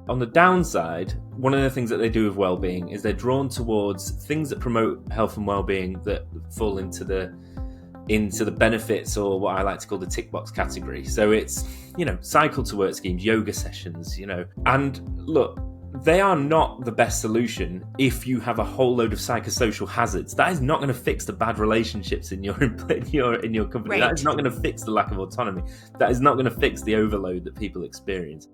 on the downside, one of the things that they do with Wellbeing is they're drawn towards things that promote health and well-being that fall into the benefits, or what I like to call the tick box category. So it's, cycle to work schemes, yoga sessions, and look, they are not the best solution if you have a whole load of psychosocial hazards. That is not going to fix the bad relationships in your company. Right. That is not going to fix the lack of autonomy. That is not going to fix the overload that people experience.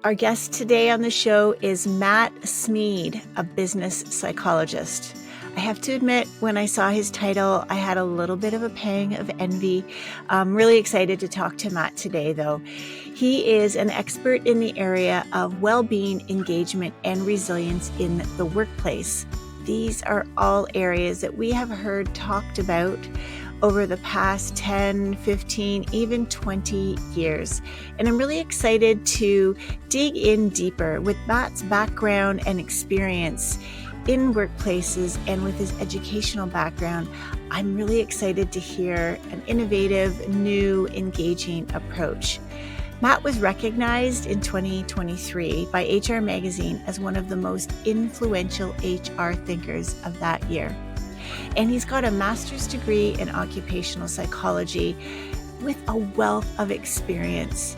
Our guest today on the show is Matt Smead, a business psychologist. I have to admit, when I saw his title, I had a little bit of a pang of envy. I'm really excited to talk to Matt today, though. He is an expert in the area of well-being, engagement, and resilience in the workplace. These are all areas that we have heard talked about over the past 10, 15, even 20 years. And I'm really excited to dig in deeper with Matt's background and experience in workplaces, and with his educational background. I'm really excited to hear an innovative, new, engaging approach. Matt was recognized in 2023 by HR Magazine as one of the most influential HR thinkers of that year. And he's got a master's degree in occupational psychology with a wealth of experience.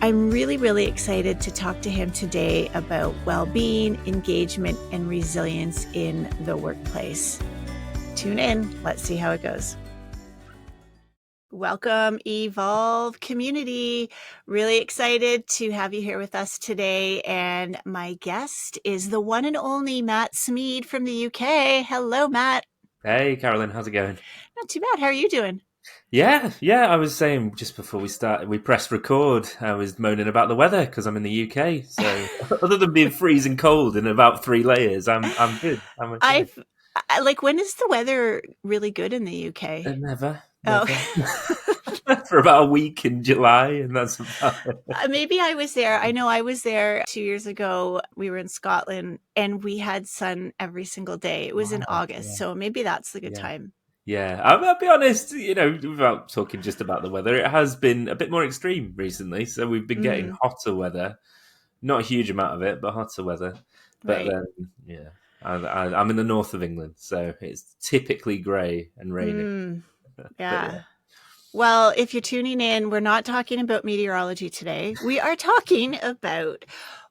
I'm really, really excited to talk to him today about well-being, engagement, and resilience in the workplace. Tune in. Let's see how it goes. Welcome, Evolve community. Really excited to have you here with us today. And my guest is the one and only Matt Smead from the UK. Hello, Matt. Hey, Carolyn. How's it going? Not too bad. How are you doing? Yeah. I was saying just before we pressed record, I was moaning about the weather because I'm in the UK. So other than being freezing cold in about 3 layers, I'm good. I'm okay. When is the weather really good in the UK? Never. Oh. For about a week in July, and that's about it. Maybe I was there. I know I was there 2 years ago. We were in Scotland and we had sun every single day. It was in August. So maybe that's the good time. Yeah, I'll be honest, without talking just about the weather, it has been a bit more extreme recently. So we've been getting hotter weather, not a huge amount of it, but hotter weather. But then, I'm in the north of England, so it's typically grey and rainy. Yeah. Well, if you're tuning in, we're not talking about meteorology today. We are talking about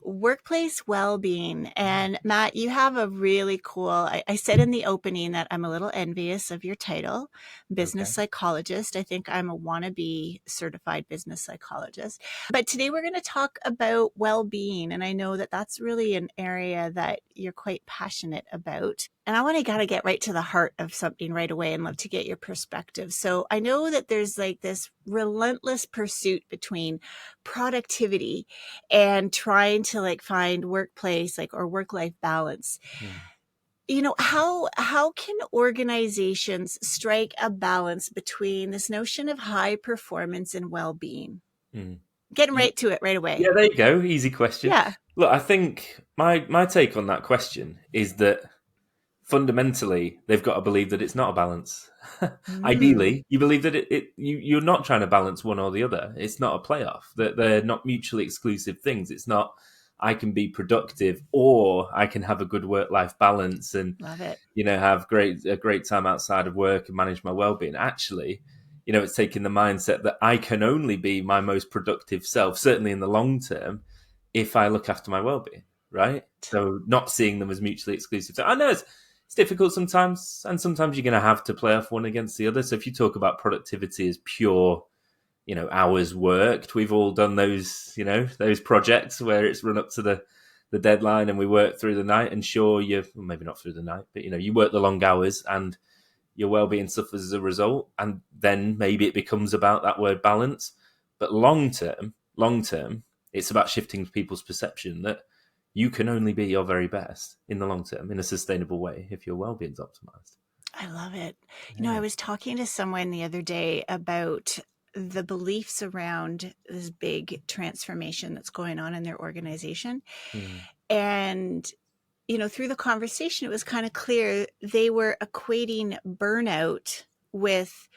workplace well-being. And Matt, you have a really cool, I said in the opening that I'm a little envious of your title, business psychologist. I think I'm a wannabe certified business psychologist. But today we're going to talk about well-being. And I know that that's really an area that you're quite passionate about. And I got to get right to the heart of something right away and love to get your perspective. So I know that there's this relentless pursuit between productivity and trying to find workplace or work-life balance. How can organizations strike a balance between this notion of high performance and well-being? Getting right to it right away. Yeah, there you go. Easy question. Yeah. Look, I think my take on that question is that fundamentally they've got to believe that it's not a balance. Ideally, you believe that you're not trying to balance one or the other. It's not a playoff. That they're not mutually exclusive things. It's not I can be productive or I can have a good work-life balance and love it. Have a great time outside of work and manage my well-being. Actually, it's taking the mindset that I can only be my most productive self, certainly in the long term, if I look after my well-being, right? So not seeing them as mutually exclusive. So I know it's difficult sometimes, and sometimes you're going to have to play off one against the other. So if you talk about productivity as pure, hours worked, we've all done those, those projects where it's run up to the deadline and we work through the night, and sure, maybe not through the night, but you work the long hours and your well-being suffers as a result, and then maybe it becomes about that word balance. But long term, it's about shifting people's perception that you can only be your very best in the long term in a sustainable way if your well-being's optimized. I love it. I was talking to someone the other day about the beliefs around this big transformation that's going on in their organization. And, through the conversation, it was kind of clear they were equating burnout with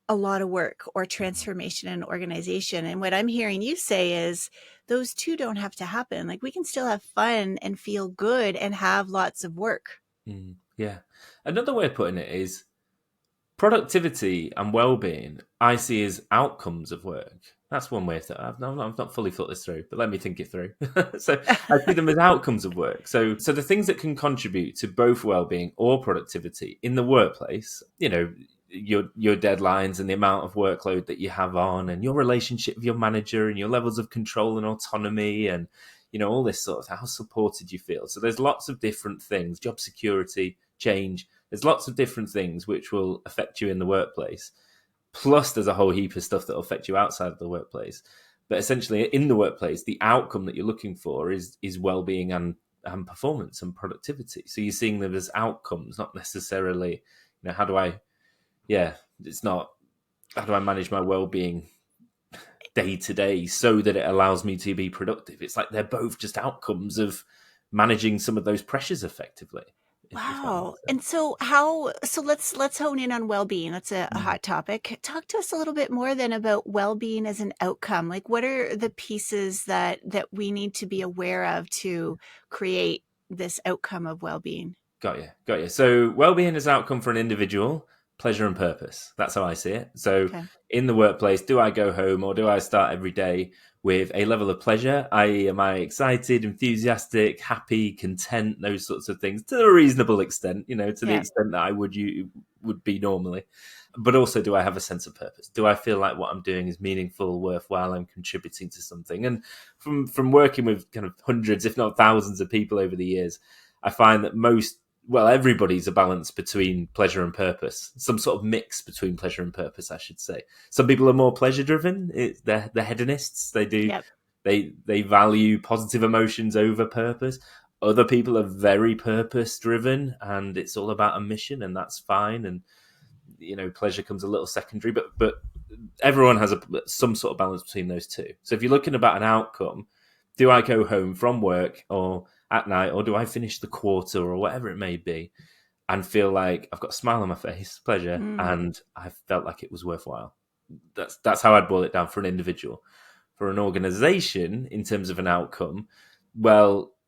a lot of work or transformation in an organization. And what I'm hearing you say is those two don't have to happen. Like we can still have fun and feel good and have lots of work. Yeah. Another way of putting it is productivity and well-being I see as outcomes of work. That's one way to. I've not fully thought this through, but let me think it through. So I see them as outcomes of work. So the things that can contribute to both well-being or productivity in the workplace, your deadlines and the amount of workload that you have on, and your relationship with your manager, and your levels of control and autonomy, and all this sort of how supported you feel. So there's lots of different things: job security, change. There's lots of different things which will affect you in the workplace. Plus, there's a whole heap of stuff that will affect you outside of the workplace. But essentially, in the workplace, the outcome that you're looking for is well-being and performance and productivity. So you're seeing them as outcomes, not necessarily, how do I manage my well-being day to day so that it allows me to be productive. It's like they're both just outcomes of managing some of those pressures effectively. Wow. And so let's hone in on well-being. That's a hot topic. Talk to us a little bit more then about well-being as an outcome. Like what are the pieces that we need to be aware of to create this outcome of well-being? Got you. So well-being is outcome for an individual, pleasure and purpose. That's how I see it. So in the workplace, do I go home or do I start every day with a level of pleasure? Am I excited, enthusiastic, happy, content, those sorts of things to a reasonable extent, to the extent that I would be normally. But also, do I have a sense of purpose? Do I feel like what I'm doing is meaningful, worthwhile, I'm contributing to something? And from working with kind of hundreds, if not thousands of people over the years, I find that everybody's a balance between pleasure and purpose, some sort of mix between pleasure and purpose, I should say. Some people are more pleasure driven. They're hedonists. They value positive emotions over purpose. Other people are very purpose driven, and it's all about a mission, and that's fine. And pleasure comes a little secondary, but everyone has some sort of balance between those two. So if you're looking about an outcome, do I go home from work or at night, or do I finish the quarter or whatever it may be and feel like I've got a smile on my face, pleasure, and I felt like it was worthwhile? That's how I'd boil it down for an individual. For an organization, in terms of an outcome,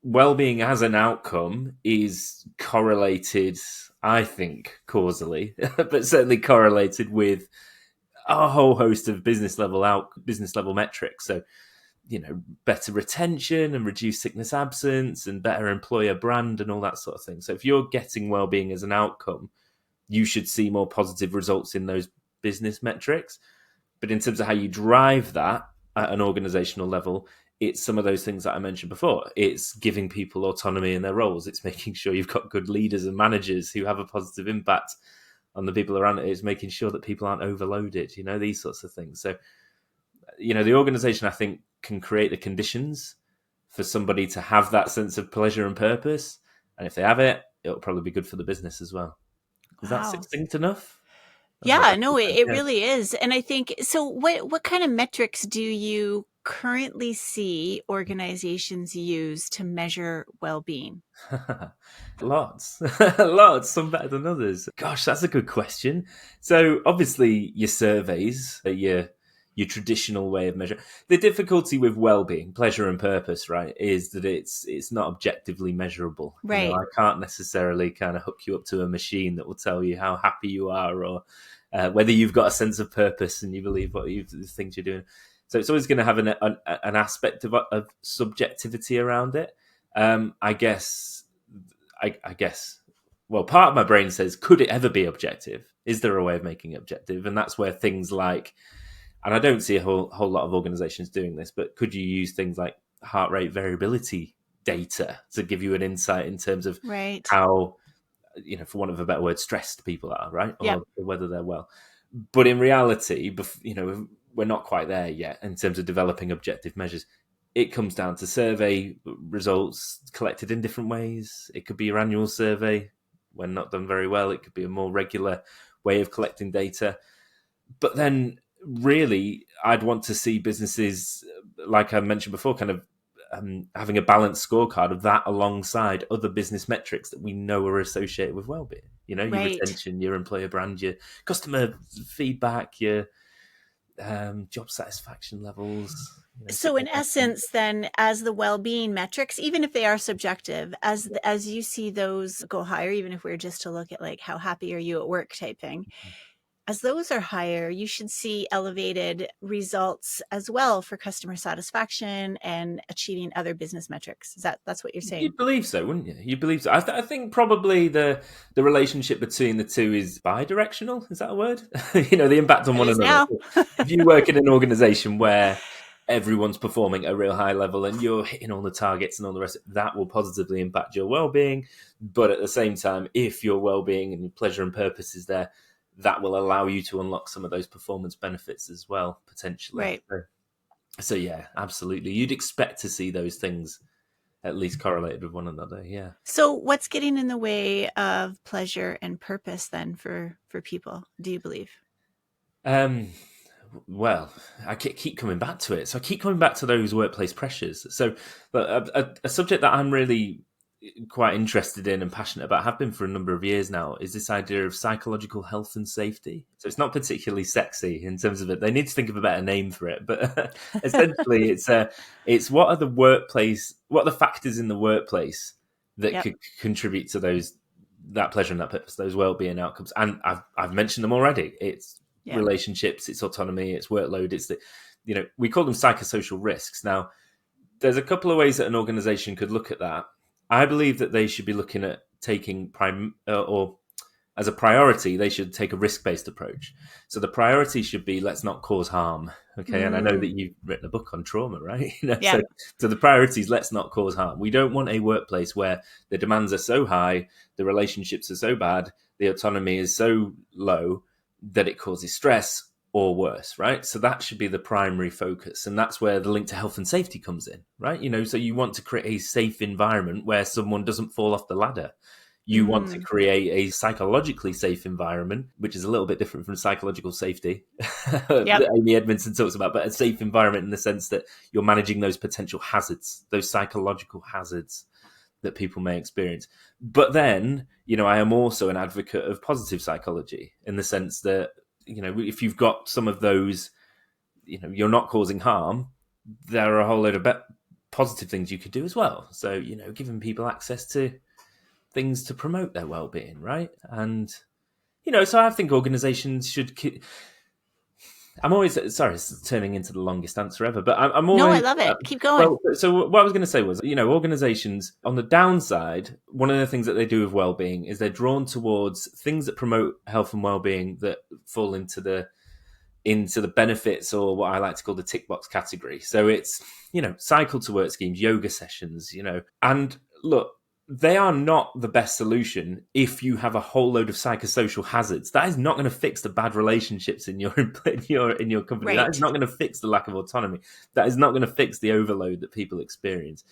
well-being as an outcome is correlated, I think, causally, but certainly correlated with a whole host of business level metrics. So better retention and reduced sickness absence and better employer brand and all that sort of thing. So if you're getting well-being as an outcome, you should see more positive results in those business metrics. But in terms of how you drive that at an organizational level, it's some of those things that I mentioned before. It's giving people autonomy in their roles. It's making sure you've got good leaders and managers who have a positive impact on the people around it. It's making sure that people aren't overloaded, these sorts of things. So, the organization, I think, can create the conditions for somebody to have that sense of pleasure and purpose. And if they have it, it'll probably be good for the business as well. Is that succinct enough? Yeah, no, it really is. And I think, so what kind of metrics do you currently see organizations use to measure well-being? Lots, some better than others. Gosh, that's a good question. So obviously your surveys are your traditional way of measuring. The difficulty with well-being, pleasure and purpose, right, is that it's not objectively measurable. Right. I can't necessarily kind of hook you up to a machine that will tell you how happy you are or whether you've got a sense of purpose and you believe the things you're doing. So it's always going to have an aspect of subjectivity around it. I guess, well, part of my brain says, could it ever be objective? Is there a way of making it objective? And that's where things like, and I don't see a whole lot of organizations doing this, but could you use things like heart rate variability data to give you an insight in terms of how, for want of a better word, stressed people are, right? Or whether they're well. But in reality, we're not quite there yet in terms of developing objective measures. It comes down to survey results collected in different ways. It could be your annual survey when not done very well. It could be a more regular way of collecting data. But then really, I'd want to see businesses, like I mentioned before, kind of having a balanced scorecard of that alongside other business metrics that we know are associated with well-being. your Right. retention, your employer brand, your customer feedback, your job satisfaction levels, So in essence, then, as the well-being metrics, even if they are subjective, as you see those go higher, even if we're just to look at like how happy are you at work type thing, as those are higher, you should see elevated results as well for customer satisfaction and achieving other business metrics. That's what you're saying? You'd believe so, wouldn't you? You'd believe so. I think probably the relationship between the two is bi-directional. Is that a word? The impact on It one is another. now. If you work in an organization where everyone's performing at a real high level and you're hitting all the targets and all the rest, that will positively impact your well-being. But at the same time, if your well-being and your pleasure and purpose is there, that will allow you to unlock some of those performance benefits as well, potentially. Right. So yeah, absolutely. You'd expect to see those things at least correlated with one another. Yeah. So what's getting in the way of pleasure and purpose then for people, do you believe? Well, I keep coming back to it. So I keep coming back to those workplace pressures. So, but a subject that I'm really quite interested in and passionate about, have been for a number of years now, is this idea of psychological health and safety. So it's not particularly sexy in terms of it. They need to think of a better name for it. But essentially, it's what are the factors in the workplace that Yep. could contribute to that pleasure and that purpose, those well-being outcomes. And I've mentioned them already. It's Yeah. relationships, it's autonomy, it's workload, it's we call them psychosocial risks. Now, there's a couple of ways that an organization could look at that. I believe that they should be looking at taking or as a priority, they should take a risk-based approach. So the priority should be, let's not cause harm. Okay. And I know that you've written a book on trauma, right? Yeah. So the priority is, let's not cause harm. We don't want a workplace where the demands are so high, the relationships are so bad, the autonomy is so low that it causes stress or worse, right? So that should be the primary focus. And that's where the link to health and safety comes in, right? So you want to create a safe environment where someone doesn't fall off the ladder. You want to create a psychologically safe environment, which is a little bit different from psychological safety. Yep. Amy Edmondson talks about, but a safe environment in the sense that you're managing those potential hazards, those psychological hazards that people may experience. But then, I am also an advocate of positive psychology in the sense that, if you've got some of those, you're not causing harm, there are a whole load of positive things you could do as well. So, giving people access to things to promote their well-being, right? And so I think organizations should I'm always sorry, it's turning into the longest answer ever, but I'm No, I always love it. Keep going. well. So what I was going to say was, organizations on the downside, one of the things that they do with well-being is they're drawn towards things that promote health and well-being that fall into the benefits, or what I like to call the tick box category. So it's cycle to work schemes, yoga sessions, and look, they are not the best solution if you have a whole load of psychosocial hazards. That is not going to fix the bad relationships in your company. That is Right. not going to fix the lack of autonomy. That is not going to fix the overload that people experience.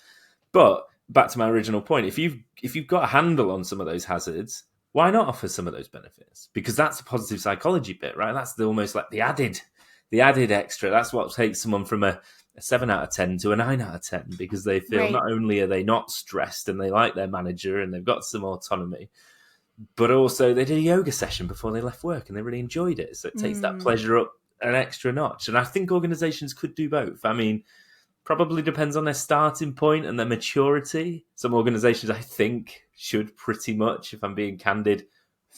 But back to my original point, if you've got a handle on some of those hazards, why not offer some of those benefits? Because that's the positive psychology bit, right? That's almost like the added extra. That's what takes someone from a 7 out of 10 to a 9 out of 10, because they feel Right. not only are they not stressed and they like their manager and they've got some autonomy, but also they did a yoga session before they left work and they really enjoyed it. So it takes that pleasure up an extra notch. And I think organizations could do both. I mean, probably depends on their starting point and their maturity. Some organizations, I think, should pretty much, if I'm being candid,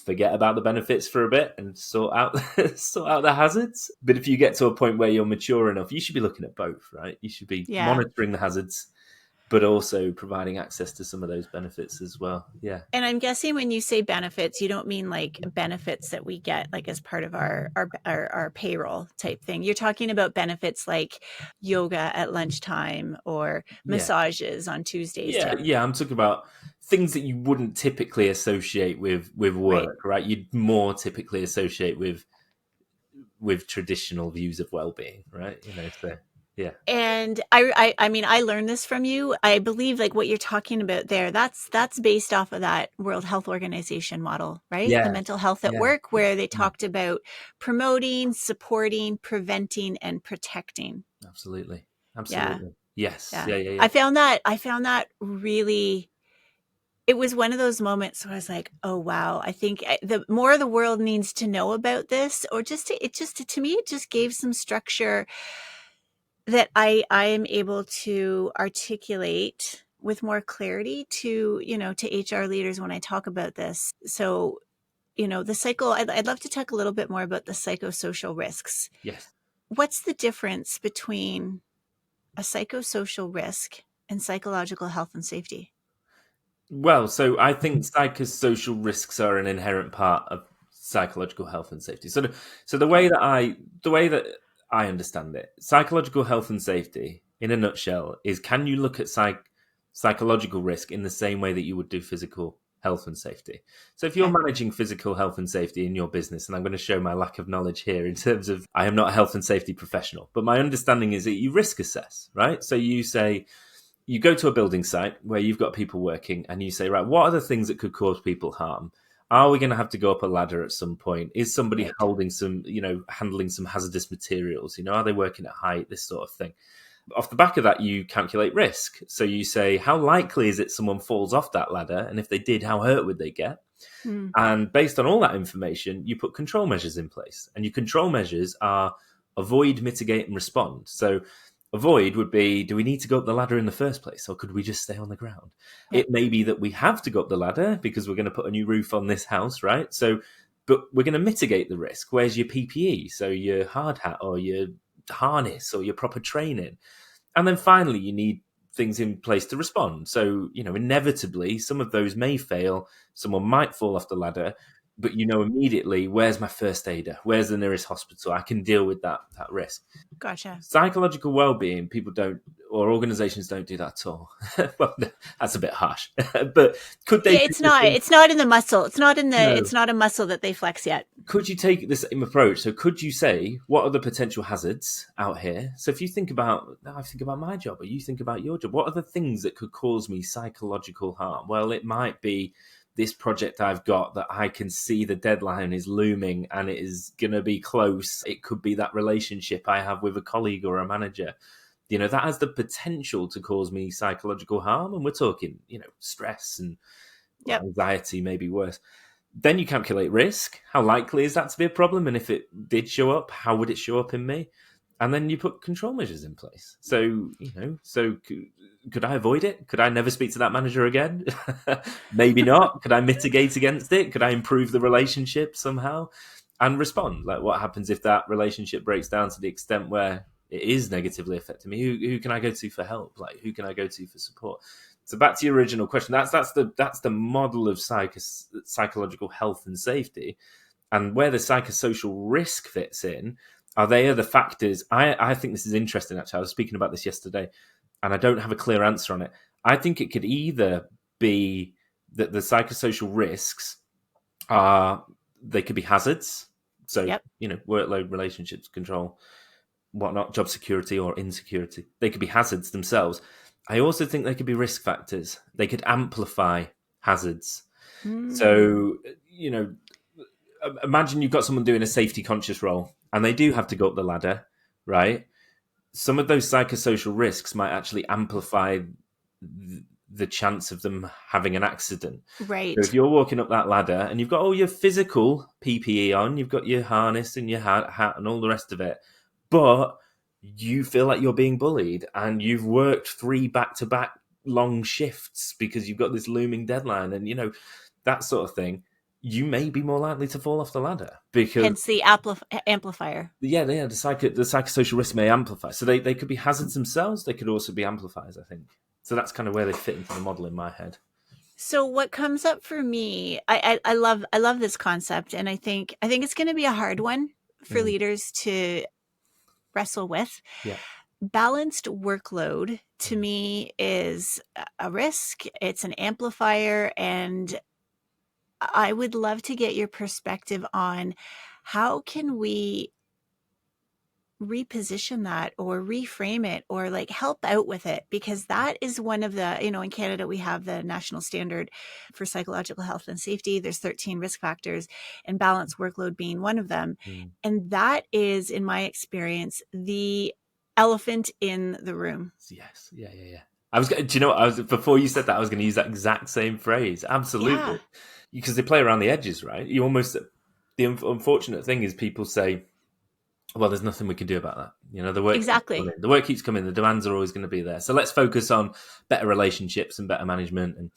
forget about the benefits for a bit and sort out the hazards. But if you get to a point where you're mature enough, you should be looking at both, right? You should be monitoring the hazards, but also providing access to some of those benefits as well. Yeah. And I'm guessing when you say benefits, you don't mean like benefits that we get like as part of our payroll type thing. You're talking about benefits like yoga at lunchtime or massages on Tuesdays. Yeah. I'm talking about things that you wouldn't typically associate with work, right? You'd more typically associate with traditional views of well-being, right? So yeah. And I mean, I learned this from you. I believe like what you're talking about there, that's based off of that World Health Organization model, right? Yeah. The mental health at work, where they talked about promoting, supporting, preventing, and protecting. Absolutely. Yeah. Yes. Yeah. Yeah. I found that really it was one of those moments where I was like, oh, wow, I think the more the world needs to know about this, or to me, it just gave some structure that I am able to articulate with more clarity to, to HR leaders when I talk about this. So, I'd love to talk a little bit more about the psychosocial risks. Yes. What's the difference between a psychosocial risk and psychological health and safety? Well, so I think psychosocial risks are an inherent part of psychological health and safety. So the way that I understand it, psychological health and safety, in a nutshell, is can you look at psychological risk in the same way that you would do physical health and safety? So if you're Okay. managing physical health and safety in your business, and I'm going to show my lack of knowledge here in terms of I am not a health and safety professional, but my understanding is that you risk assess, right? So you say you go to a building site where you've got people working and you say, right, what are the things that could cause people harm? Are we going to have to go up a ladder at some point? Is somebody Right. holding some, handling some hazardous materials? Are they working at height? This sort of thing. Off the back of that, you calculate risk. So you say, how likely is it someone falls off that ladder? And if they did, how hurt would they get? Hmm. And based on all that information, you put control measures in place. And your control measures are avoid, mitigate, and respond. So avoid would be, do we need to go up the ladder in the first place, or could we just stay on the ground? Yep. It may be that we have to go up the ladder because we're going to put a new roof on this house, right? So, but we're going to mitigate the risk. Where's your PPE? So your hard hat or your harness or your proper training. And then finally, you need things in place to respond. So, inevitably, some of those may fail. Someone might fall off the ladder, but immediately, where's my first aider? Where's the nearest hospital? I can deal with that risk. Gotcha. Psychological well-being, people don't, or organizations don't do that at all. Well, that's a bit harsh, but could they Yeah, do it's the not. same? It's not in the muscle. No. It's not a muscle that they flex yet. Could you take the same approach? So could you say, what are the potential hazards out here? So if you think about, I think about my job, or you think about your job, what are the things that could cause me psychological harm? Well, it might be this project I've got that I can see the deadline is looming and it is going to be close. It could be that relationship I have with a colleague or a manager. That has the potential to cause me psychological harm. And we're talking, stress and Yep. anxiety, maybe worse. Then you calculate risk. How likely is that to be a problem? And if it did show up, how would it show up in me? And then you put control measures in place. So, could I avoid it? Could I never speak to that manager again? Maybe not. Could I mitigate against it? Could I improve the relationship somehow and respond? Like, what happens if that relationship breaks down to the extent where it is negatively affecting me? Who can I go to for help? Like, who can I go to for support? So back to your original question, that's the model of psychological health and safety, and where the psychosocial risk fits in. Are they the factors? I think this is interesting. Actually, I was speaking about this yesterday, and I don't have a clear answer on it. I think it could either be that the psychosocial risks they could be hazards. So Yep. workload, relationships, control, whatnot, job security or insecurity. They could be hazards themselves. I also think they could be risk factors. They could amplify hazards. So, imagine you've got someone doing a safety conscious role and they do have to go up the ladder, right? Some of those psychosocial risks might actually amplify the chance of them having an accident. Right. So if you're walking up that ladder and you've got all your physical PPE on, you've got your harness and your hat and all the rest of it, but you feel like you're being bullied and you've worked 3 back-to-back long shifts because you've got this looming deadline and, that sort of thing, you may be more likely to fall off the ladder because... Hence the amplifier. Yeah, the psychosocial risk may amplify. So they could be hazards themselves. They could also be amplifiers, I think. So that's kind of where they fit into the model in my head. So what comes up for me, I love this concept, and I think it's going to be a hard one for leaders to wrestle with. Yeah. Balanced workload to me is a risk. It's an amplifier, and I would love to get your perspective on how can we reposition that or reframe it or like help out with it, because that is one of the, in Canada we have the national standard for psychological health and safety. There's 13 risk factors and balanced workload being one of them. And that is, in my experience, the elephant in the room. Yes. Yeah. I was. Do you know what? Before you said that, I was going to use that exact same phrase. Yeah, Absolutely, because they play around the edges, right? You almost. The unfortunate thing is people say, "Well, there's nothing we can do about that." The work keeps exactly. coming. The work keeps coming. The demands are always going to be there. So let's focus on better relationships and better management, and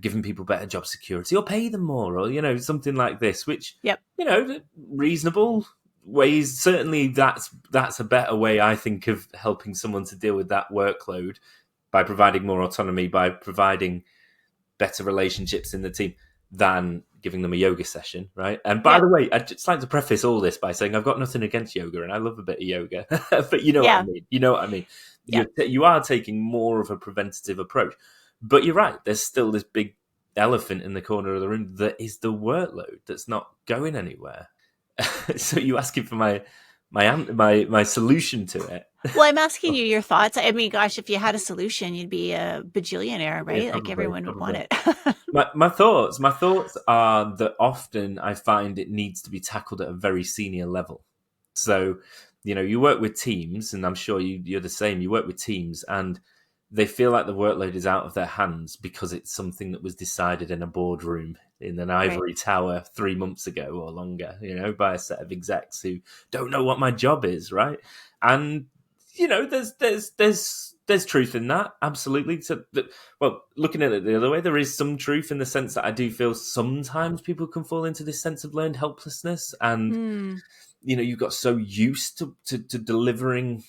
giving people better job security, or pay them more, or something like this. Which Yep. reasonable ways. Certainly, that's a better way, I think, of helping someone to deal with that workload, by providing more autonomy, by providing better relationships in the team, than giving them a yoga session, right? And by the Yep. way, I'd just like to preface all this by saying I've got nothing against yoga, and I love a bit of yoga, but you know what I Yeah. mean. You know what I mean. Yep. You are taking more of a preventative approach, but you're right. There's still this big elephant in the corner of the room that is the workload that's not going anywhere. So you asking for my solution to it? Well, I'm asking you your thoughts. I mean, gosh, if you had a solution, you'd be a bajillionaire, Yeah, right? Like probably, everyone would want probably. it. My thoughts are that often I find it needs to be tackled at a very senior level. So, you work with teams, and I'm sure you're the same. You work with teams, and they feel like the workload is out of their hands because it's something that was decided in a boardroom in an Right. ivory tower 3 months ago or longer, by a set of execs who don't know what my job is, right? And there's truth in that, absolutely. So, well, looking at it the other way, there is some truth in the sense that I do feel sometimes people can fall into this sense of learned helplessness, and Hmm. you got so used to delivering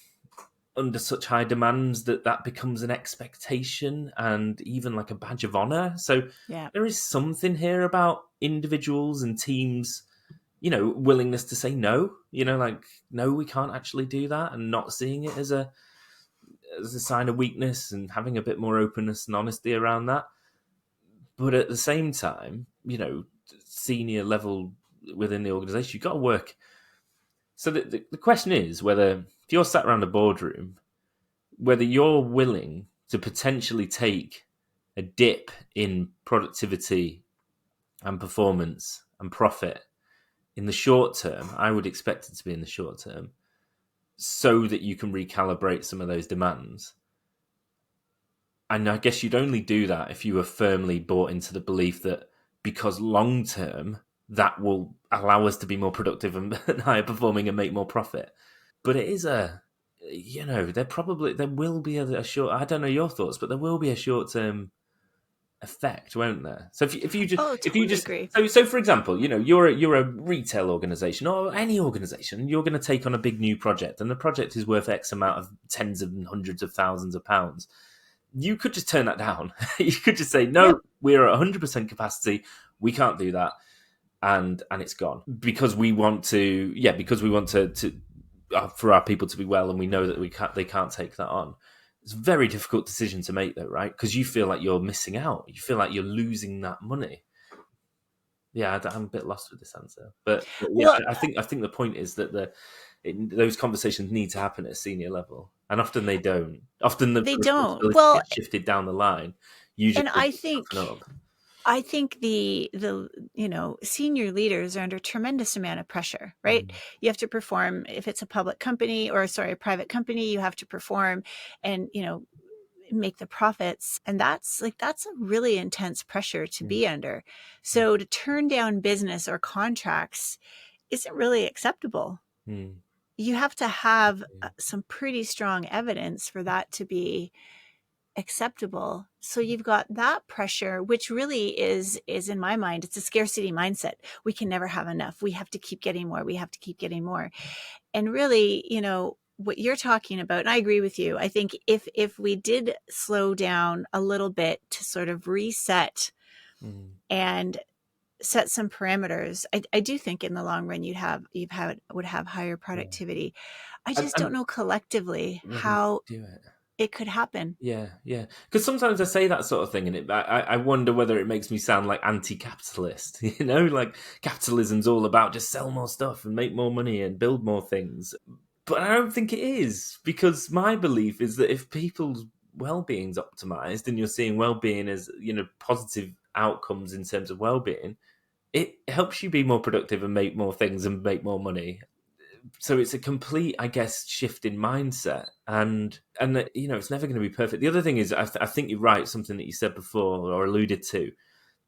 under such high demands that becomes an expectation and even like a badge of honor. So Yeah. there is something here about individuals and teams, willingness to say no, like, no, we can't actually do that, and not seeing it as a sign of weakness, and having a bit more openness and honesty around that. But at the same time, senior level within the organization, you've got to work. So the question is whether, if you're sat around a boardroom, whether you're willing to potentially take a dip in productivity and performance and profit in the short term. I would expect it to be in the short term, so that you can recalibrate some of those demands. And I guess you'd only do that if you were firmly bought into the belief that, because long term, that will allow us to be more productive and higher performing and make more profit. But it is there will be a short, I don't know your thoughts, but there will be a short term effect, won't there? So Oh, if you totally just agree. so for example, you're a retail organization, or any organization, you're going to take on a big new project, and the project is worth X amount of tens and hundreds of thousands of pounds. You could just turn that down. You could just say, Yep. no, we're at 100% capacity. We can't do that, and it's gone, because we want to. Yeah, because we want to for our people to be well, and we know that they can't take that on. It's a very difficult decision to make, though, right? Because you feel like you're missing out. You feel like you're losing that money. Yeah, I'm a bit lost with this answer, but yeah, Well, I think the point is that those conversations need to happen at a senior level, and often they don't. Often the they don't. responsibility Well, gets shifted down the line. You just and need I to toughen think up. the senior leaders are under tremendous amount of pressure, right? Mm, You have to perform. If it's a public company, or sorry, a private company, you have to perform and make the profits, and that's a really intense pressure to mm, be under. mm, So to turn down business or contracts isn't really acceptable. mm, You have to have mm, some pretty strong evidence for that to be acceptable. So you've got that pressure, which really is in my mind, it's a scarcity mindset. We can never have enough. We have to keep getting more. We have to keep getting more. And really, what you're talking about, and I agree with you. I think if we did slow down a little bit to sort of reset mm. and set some parameters, I do think in the long run would have higher Yeah, productivity. I and, just don't and know collectively whether you how do it. it could happen. Yeah, yeah. Because sometimes I say that sort of thing, and I wonder whether it makes me sound like anti-capitalist. Like capitalism's all about just sell more stuff and make more money and build more things. But I don't think it is, because my belief is that if people's well-being's optimized, and you're seeing well-being as positive outcomes in terms of well-being, it helps you be more productive and make more things and make more money. So it's a complete, I guess, shift in mindset, and it's never going to be perfect. The other thing is, I think you're right. Something that you said before or alluded to.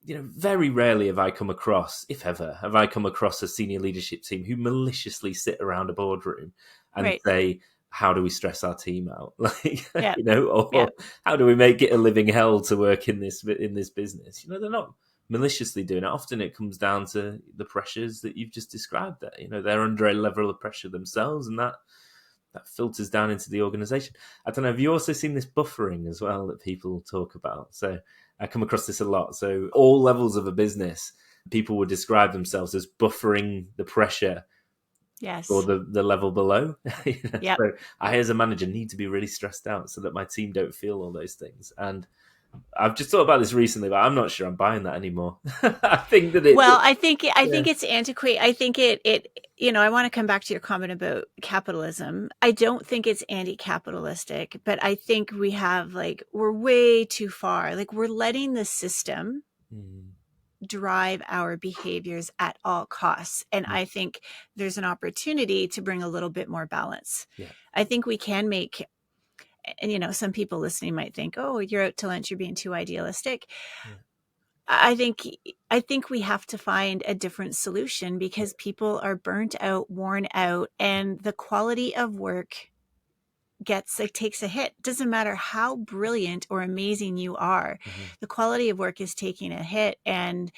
Very rarely have I come across, if ever, have I come across a senior leadership team who maliciously sit around a boardroom and Right. say, "How do we stress our team out?" Like, Yeah. or Yeah. how do we make it a living hell to work in this business? They're not maliciously doing it. Often it comes down to the pressures that you've just described there. They're under a level of pressure themselves, and that filters down into the organization. I don't know. Have you also seen this buffering as well that people talk about? So I come across this a lot. So all levels of a business, people would describe themselves as buffering the pressure for Yes. the level below. Yep. So I, as a manager, need to be really stressed out so that my team don't feel all those things. And I've just thought about this recently, but I'm not sure I'm buying that anymore. I think that Well, I think it's antiquated. I think I want to come back to your comment about capitalism. I don't think it's anti-capitalistic, but I think we're way too far. Like, we're letting the system drive our behaviors at all costs. And I think there's an opportunity to bring a little bit more balance. Yeah. I think we can make, and some people listening might think, oh, you're out to lunch, you're being too idealistic. Yeah. I think we have to find a different solution because people are burnt out, worn out, and the quality of work takes a hit. Doesn't matter how brilliant or amazing you are. The quality of work is taking a hit. And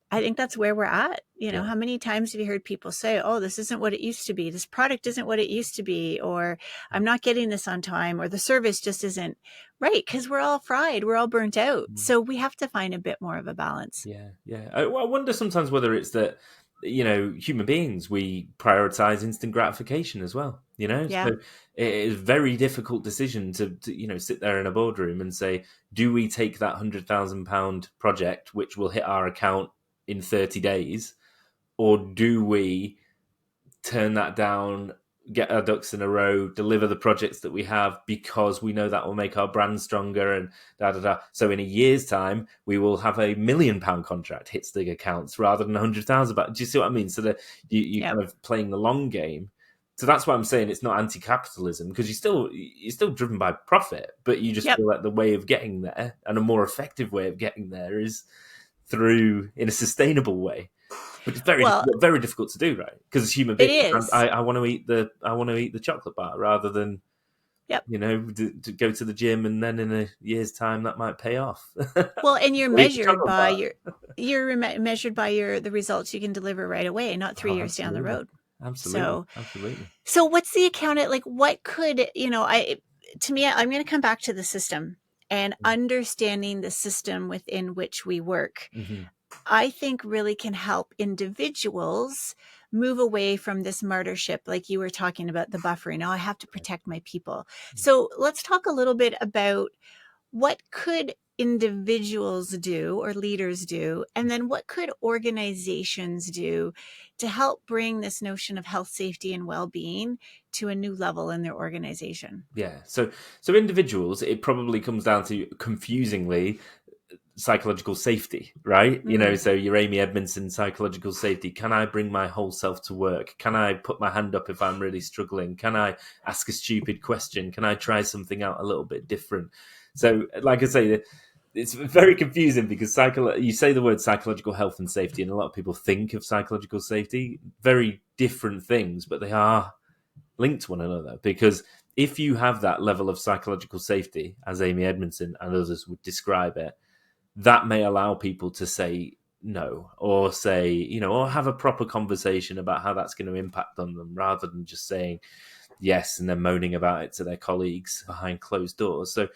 I think that's where we're at. How many times have you heard people say, oh, this isn't what it used to be. This product isn't what it used to be, or I'm not getting this on time, or the service just isn't right, because we're all fried. We're all burnt out. So we have to find a bit more of a balance. Yeah. I wonder sometimes whether it's that, human beings, we prioritize instant gratification as well. Yeah. So it is a very difficult decision to sit there in a boardroom and say, do we take that £100,000 project, which will hit our account in 30 days, or do we turn that down, get our ducks in a row, deliver the projects that we have because we know that will make our brand stronger and da da da. So in a year's time, we will have a £1 million contract hits the accounts rather than 100,000. But do you see what I mean? So that you kind of playing the long game. So that's why I'm saying it's not anti-capitalism, because you're still driven by profit, but you just feel like the way of getting there, and a more effective way of getting there, is through in a sustainable way. But it's very difficult to do, right? Because as human beings, it is. I want to eat the chocolate bar rather than to go to the gym, and then in a year's time that might pay off. Well, and you're measured by measured by the results you can deliver right away, not 3 years down the road. Absolutely. So what's the account at? Like, what could to me, I'm going to come back to the system and understanding the system within which we work. I think really can help individuals move away from this martyrship, like you were talking about, the buffering. Oh, I have to protect my people. So let's talk a little bit about what could individuals do or leaders do, and then what could organizations do to help bring this notion of health, safety, and well-being to a new level in their organization. Yeah. So individuals, it probably comes down to, confusingly, psychological safety, right? So your Amy Edmondson psychological safety. Can I bring my whole self to work? Can I put my hand up if I'm really struggling? Can I ask a stupid question? Can I try something out a little bit different? So, like I say, it's very confusing because you say the word psychological health and safety, and a lot of people think of psychological safety, very different things, but they are linked to one another. Because if you have that level of psychological safety, as Amy Edmondson and others would describe it, that may allow people to say no, or say, or have a proper conversation about how that's going to impact on them, rather than just saying yes and then moaning about it to their colleagues behind closed doors. So,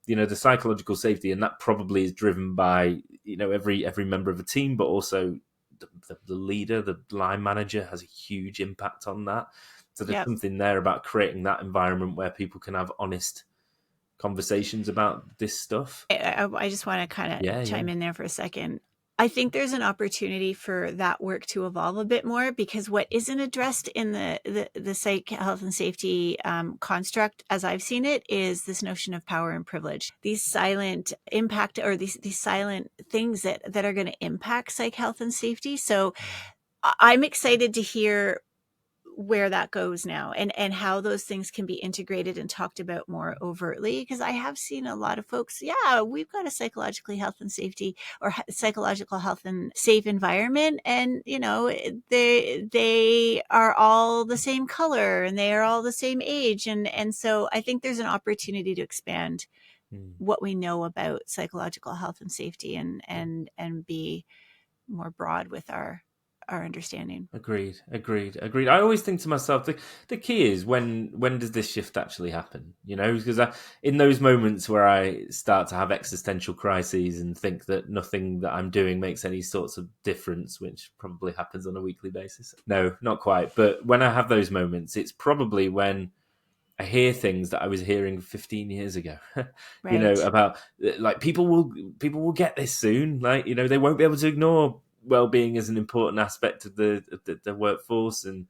the psychological safety, and that probably is driven by, every member of a team, but also the leader, the line manager, has a huge impact on that. So there's something there about creating that environment where people can have honest conversations about this stuff. I just want to kind of chime in there for a second. I think there's an opportunity for that work to evolve a bit more, because what isn't addressed in the psych health and safety construct, as I've seen it, is this notion of power and privilege. These silent impact, or these silent things that are going to impact psych health and safety. So I'm excited to hear where that goes now, and how those things can be integrated and talked about more overtly. Because I have seen a lot of folks, yeah, we've got a psychologically health and safety, or psychological health and safe environment, and they are all the same color and they are all the same age, and so I think there's an opportunity to expand what we know about psychological health and safety, and be more broad with our understanding. Agreed. I always think to myself, the key is when does this shift actually happen? Because in those moments where I start to have existential crises and think that nothing that I'm doing makes any sorts of difference, which probably happens on a weekly basis. No, not quite. But when I have those moments, it's probably when I hear things that I was hearing 15 years ago, Right. about like people will get this soon. Like, they won't be able to ignore well-being as an important aspect of the workforce, and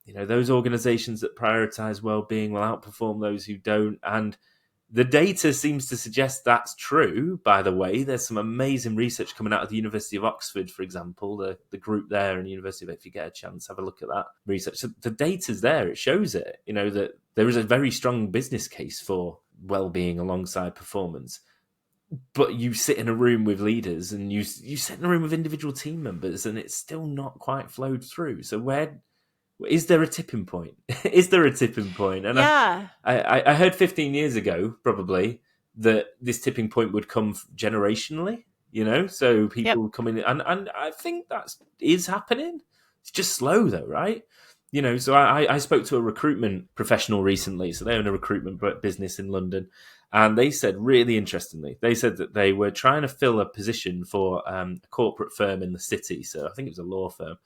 those organizations that prioritize well-being will outperform those who don't. And the data seems to suggest that's true. By the way, there's some amazing research coming out of the University of Oxford, for example, the group there, and University of, if you get a chance, have a look at that research. So the data's there, it shows it, that there is a very strong business case for well-being alongside performance. But you sit in a room with leaders, and you sit in a room with individual team members, and it's still not quite flowed through. So where is there a tipping point? Is there a tipping point? And Yeah. I heard 15 years ago, probably, that this tipping point would come generationally, so people Yep. come in, and I think that is happening. It's just slow though, right? So I spoke to a recruitment professional recently. So they own a recruitment business in London. And they said, really interestingly, they said that they were trying to fill a position for a corporate firm in the city. So I think it was a law firm.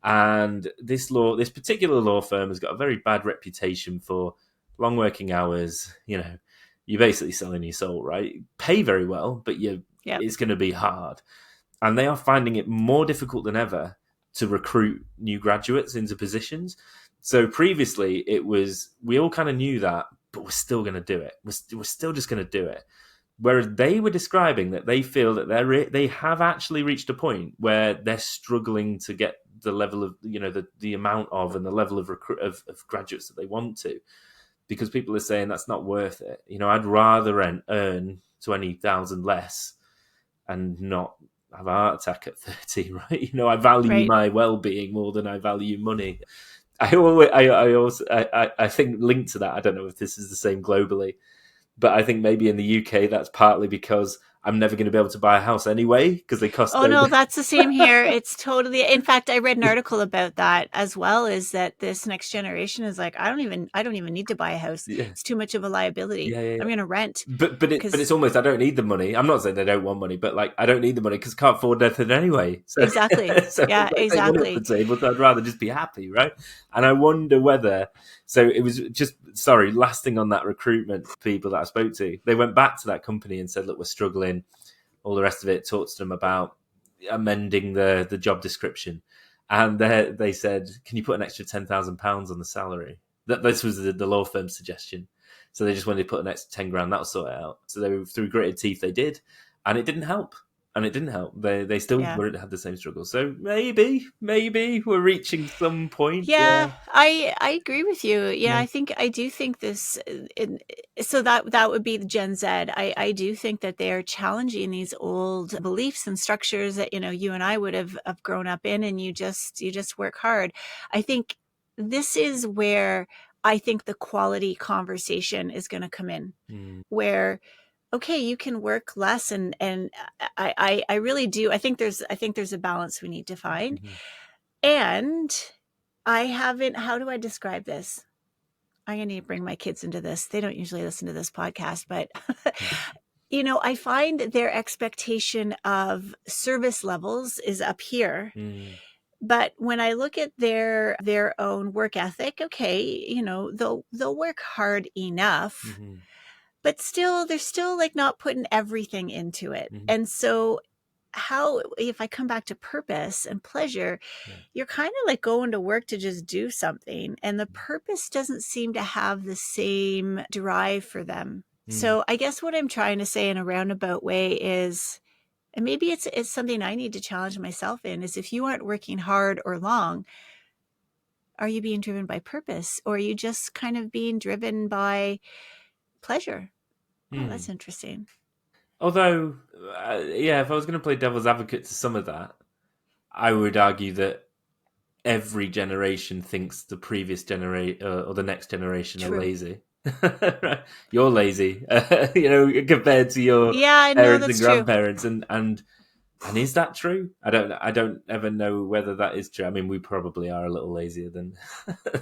And this particular law firm has got a very bad reputation for long working hours. You're basically selling your soul, right? You pay very well, but it's going to be hard. And they are finding it more difficult than ever to recruit new graduates into positions. So previously it was, we all kind of knew that, but we're still going to do it. We're still just going to do it. Whereas they were describing that they feel that they have actually reached a point where they're struggling to get the level of, the amount of and the level of graduates that they want to, because people are saying that's not worth it. I'd rather earn 20,000 less and not have a heart attack at 30, right? I value my well-being more than I value money. I think linked to that, I don't know if this is the same globally, but I think maybe in the UK that's partly because I'm never going to be able to buy a house anyway because they cost. Oh no, that's the same here. It's totally. In fact, I read an article about that as well. Is that this next generation is like, I don't even need to buy a house. Yeah. It's too much of a liability. Yeah. I'm going to rent. But it's almost, I don't need the money. I'm not saying they don't want money, but like, I don't need the money because I can't afford anything anyway. So, exactly. So yeah, exactly. Off the table, so I'd rather just be happy, right? And I wonder whether. So it was just, sorry, last thing on that recruitment people that I spoke to, they went back to that company and said, look, we're struggling. All the rest of it, talked to them about amending the job description. And they said, can you put an extra £10,000 on the salary? This was the law firm's suggestion. So they just wanted to put an extra 10 grand, that'll sort it out. So they were, through gritted teeth, they did. And it didn't help. They still had the same struggle. So maybe we're reaching some point. Yeah. I agree with you. Yeah, I do think this. So that would be the Gen Z. I do think that they are challenging these old beliefs and structures that you and I would have grown up in, and you just work hard. I think this is where I think the quality conversation is going to come in, where. Okay, you can work less, and I really do. I think there's a balance we need to find. And I haven't, how do I describe this? I'm going to need to bring my kids into this. They don't usually listen to this podcast, but I find their expectation of service levels is up here. But when I look at their own work ethic, okay, they'll work hard enough. But still, they're still like not putting everything into it. And so if I come back to purpose and pleasure, you're kind of like going to work to just do something. And the purpose doesn't seem to have the same drive for them. So I guess what I'm trying to say in a roundabout way is, and maybe it's something I need to challenge myself in, is if you aren't working hard or long, Are you being driven by purpose, or are you just kind of being driven by pleasure? Oh, that's interesting. Although, yeah, if I was going to play devil's advocate to some of that, I would argue that every generation thinks the previous generation or the next generation are True. lazy. Right? You're lazy, compared to your Yeah, I know parents and that's true. grandparents, and is that true? I don't ever know whether that is true. I mean, we probably are a little lazier than,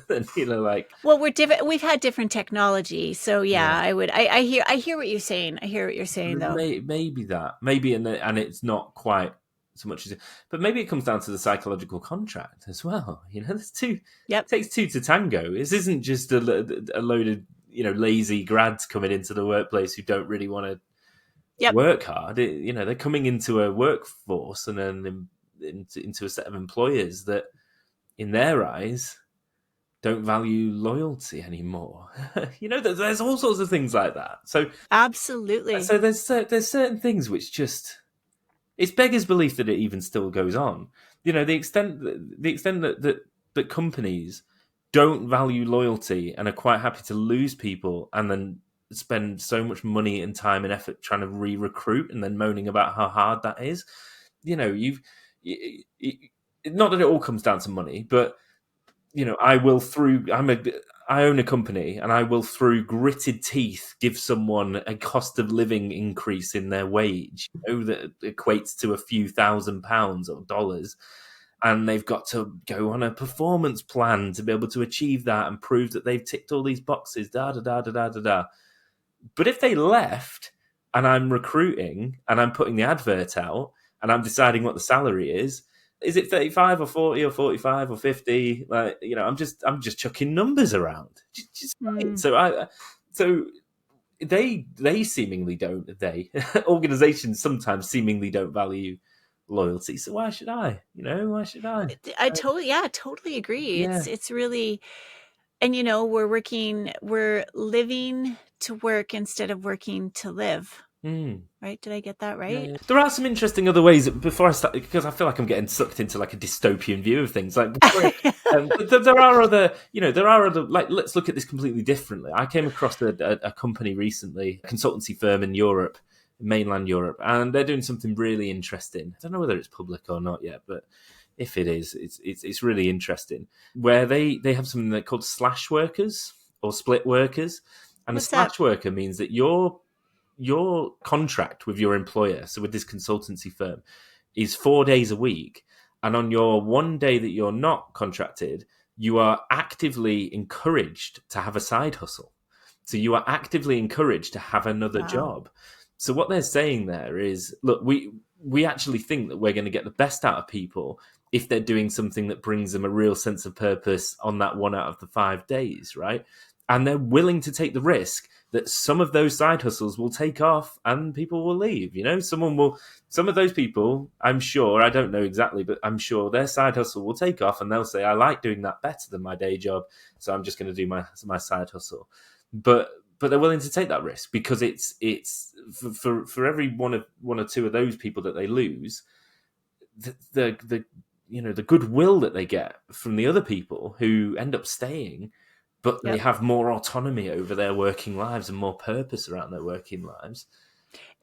than like Well, we've had different technology, so yeah, yeah. I hear what you're saying. I hear what you're saying, though. Maybe that, maybe, and it's not quite so much as, but maybe it comes down to the psychological contract as well. There's two. Yep. It takes two to tango. This isn't just a load of lazy grads coming into the workplace who don't really want to Yep. work hard. They're coming into a workforce and then into a set of employers that, in their eyes, don't value loyalty anymore. There's all sorts of things like that. So Absolutely. there's certain things which just, it's beggars belief that it even still goes on. The extent that companies don't value loyalty and are quite happy to lose people and then spend so much money and time and effort trying to re-recruit and then moaning about how hard that is. Not that it all comes down to money, but I own a company and I will, through gritted teeth, give someone a cost of living increase in their wage, that equates to a few £1,000s or dollars. And they've got to go on a performance plan to be able to achieve that and prove that they've ticked all these boxes, da da da da da da da. But if they left and I'm recruiting and I'm putting the advert out and I'm deciding what the salary is it 35 or 40 or 45 or 50? I'm just chucking numbers around. Just right. So they seemingly don't. Organizations sometimes seemingly don't value loyalty. So why should I? Why should I? Totally agree. Yeah. It's really, and we're living to work instead of working to live. Right? Did I get that right? Yeah. There are some interesting other ways before I start, because I feel like I'm getting sucked into like a dystopian view of things. Like, there are other, like, let's look at this completely differently. I came across a company recently, a consultancy firm in Europe, mainland Europe, and they're doing something really interesting. I don't know whether it's public or not yet, but if it is, it's really interesting. Where they have something they're called slash workers or split workers, and a What's that? slash worker means that your contract with your employer, so with this consultancy firm, is 4 days a week. And on your one day that you're not contracted, you are actively encouraged to have a side hustle. So you are actively encouraged to have another Wow. job. So what they're saying there is, look, we actually think that we're going to get the best out of people if they're doing something that brings them a real sense of purpose on that 1 out of the 5 days, right? And they're willing to take the risk that some of those side hustles will take off and people will leave. Some of those people, I'm sure, I don't know exactly, but I'm sure their side hustle will take off and they'll say, I like doing that better than my day job, so I'm just going to do my side hustle. But they're willing to take that risk because it's for every one or two of those people that they lose, the goodwill that they get from the other people who end up staying, but they have more autonomy over their working lives and more purpose around their working lives.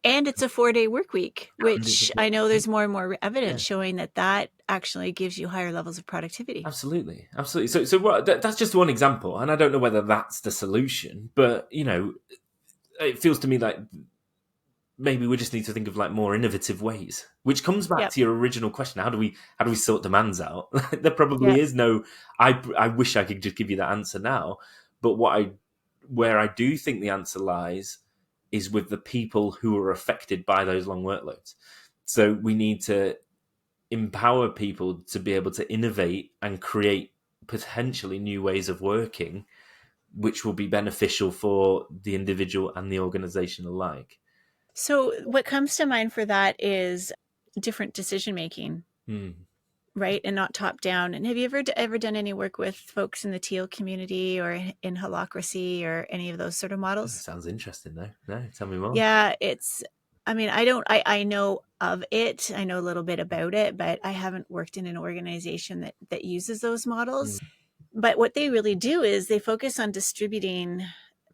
And it's a 4-day work week, which I know there's more and more evidence showing that actually gives you higher levels of productivity. Absolutely. So that's just one example, and I don't know whether that's the solution, but it feels to me like maybe we just need to think of like more innovative ways, which comes back to your original question: how do we sort demands out? There probably is no. I wish I could just give you that answer now, but where I do think the answer lies is with the people who are affected by those long workloads. So we need to empower people to be able to innovate and create potentially new ways of working, which will be beneficial for the individual and the organization alike. So what comes to mind for that is different decision making, right? And not top down. And have you ever done any work with folks in the teal community or in holacracy or any of those sort of models? Sounds interesting, though. No, tell me more. Yeah, I know of it. I know a little bit about it, but I haven't worked in an organization that uses those models. But what they really do is they focus on distributing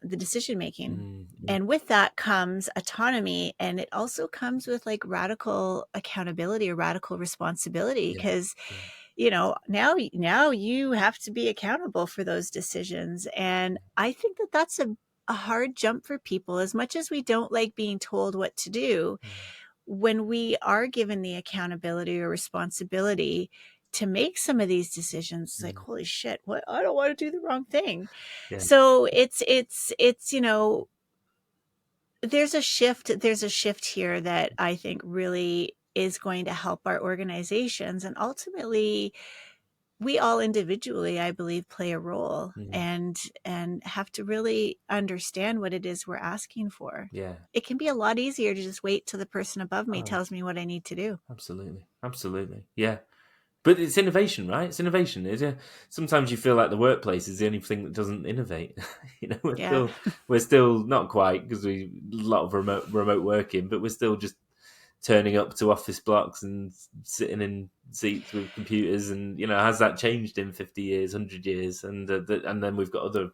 the decision making. Yeah. And with that comes autonomy. And it also comes with like radical accountability or radical responsibility. Yeah. Because, Yeah. now you have to be accountable for those decisions. And I think that that's a hard jump for people. As much as we don't like being told what to do, Mm. when we are given the accountability or responsibility to make some of these decisions, it's like, Mm. holy shit, what, I don't want to do the wrong thing. Yeah. So it's there's a shift here that I think really is going to help our organizations, and ultimately we all individually, I believe, play a role, Mm. and have to really understand what it is we're asking for. Yeah. It can be a lot easier to just wait till the person above me Oh, tells me what I need to do. absolutely. Absolutely. Yeah. But it's innovation, right? It's innovation. Sometimes you feel like the workplace is the only thing that doesn't innovate. We're Yeah. still not quite, because we a lot of remote working, but we're still just turning up to office blocks and sitting in seats with computers. And has that changed in 50 years, 100 years? And then we've got other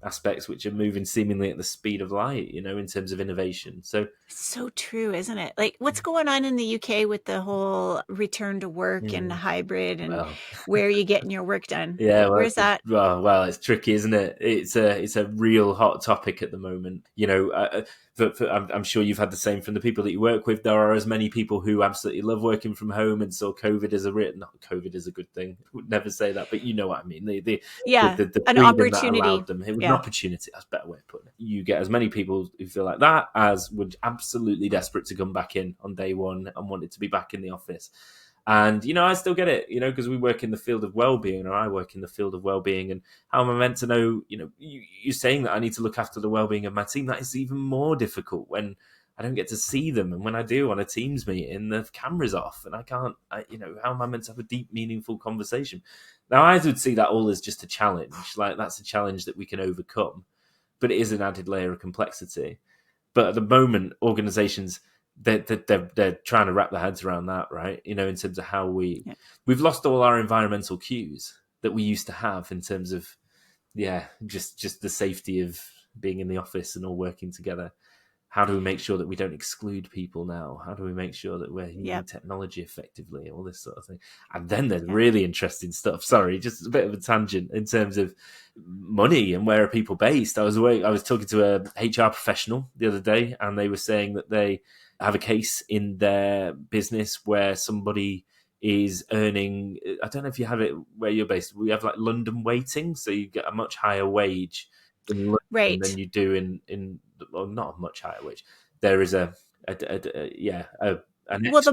aspects which are moving seemingly at the speed of light, in terms of innovation. So So true, isn't it? Like what's going on in the UK with the whole return to work and mm, hybrid and well, where are you getting your work done? yeah, well, Where's that? it's tricky, isn't it? It's a real hot topic at the moment. I'm sure you've had the same from the people that you work with. There are as many people who absolutely love working from home and saw COVID as not COVID is a good thing. I would never say that, but you know what I mean. Yeah, The an freedom that opportunity. allowed them. It was an Yeah. opportunity. That's a better way of putting it. You get as many people who feel like that as would absolutely desperate to come back in on day one and wanted to be back in the office. And, I still get it, because we work in the field of well-being, or I work in the field of well-being. And how am I meant to know, you're saying that I need to look after the well-being of my team? That is even more difficult when I don't get to see them. And when I do on a Teams meeting, the camera's off and I can't, how am I meant to have a deep, meaningful conversation? Now, I would see that all as just a challenge. Like, that's a challenge that we can overcome. But it is an added layer of complexity. But at the moment, organizations, they're trying to wrap their heads around that, right? In terms of how we've lost all our environmental cues that we used to have in terms of, just the safety of being in the office and all working together. How do we make sure that we don't exclude people now? How do we make sure that we're using Yep. technology effectively? All this sort of thing. And then there's Yeah. really interesting stuff. Sorry, just a bit of a tangent in terms of money and where are people based. I was talking to a HR professional the other day, and they were saying that they have a case in their business where somebody is earning, I don't know if you have it where you're based. We have like London weighting, so you get a much higher wage in London than Right. you do in well, not a much higher wage. There is an Well, the extra.